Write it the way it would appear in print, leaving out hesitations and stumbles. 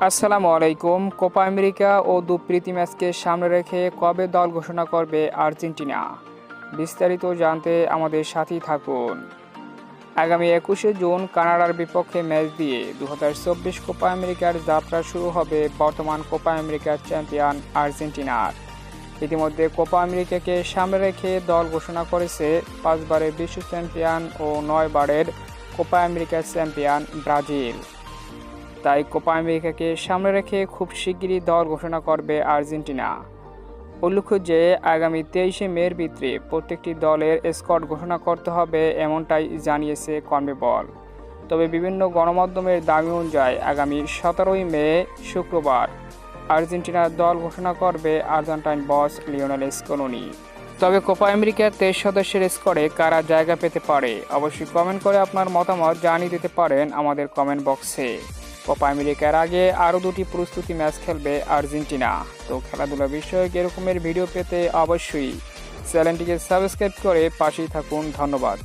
আসসালামু আলাইকুম। Copa America ও প্রীতি ম্যাচকে সামনে রেখে কবে দল ঘোষণা করবে আর্জেন্টিনা? বিস্তারিত জানতে আমাদের সাথেই থাকুন। আগামী 21শে জুন কানাডার বিপক্ষে ম্যাচ দিয়ে 2024 কোপা আমেরিকার যাত্রা শুরু হবে বর্তমান কোপা আমেরিকার চ্যাম্পিয়ন আর্জেন্টিনার। ইতিমধ্যে কোপা আমেরিকাকে সামনে রেখে দল ঘোষণা করেছে 5 বারের বিশ্ব চ্যাম্পিয়ন ও 9 বারের কোপা আমেরিকার চ্যাম্পিয়ন ব্রাজিল। তাই কোপা আমেরিকাকে সামনে রেখে খুব শিগগিরই দল ঘোষণা করবে আর্জেন্টিনা। উল্লেখ্য যে আগামী 23শে মের ভিতরে প্রত্যেকটি দলের স্কোয়াড ঘোষণা করতে হবে, এমনটাই জানিয়েছে কনমেবল। তবে বিভিন্ন গণমাধ্যমের দাবি অনুযায়ী আগামী 17ই মে শুক্রবার আর্জেন্টিনার দল ঘোষণা করবে আর্জেন্টাইন বস লিওনেল স্কলোনি। তবে কোপা আমেরিকার 23 সদস্যের স্কোয়াডে কারা জায়গা পেতে পারে, অবশ্যই কমেন্ট করে আপনার মতামত জানিয়ে দিতে পারেন আমাদের কমেন্ট বক্সে। কোপা আমেরিকার আগে আরও 2টি প্রস্তুতি ম্যাচ খেলবে আর্জেন্টিনা। তো খেলাধুলা বিষয়ক এরকমের ভিডিও পেতে অবশ্যই চ্যানেলটিকে সাবস্ক্রাইব করে পাশেই থাকুন। ধন্যবাদ।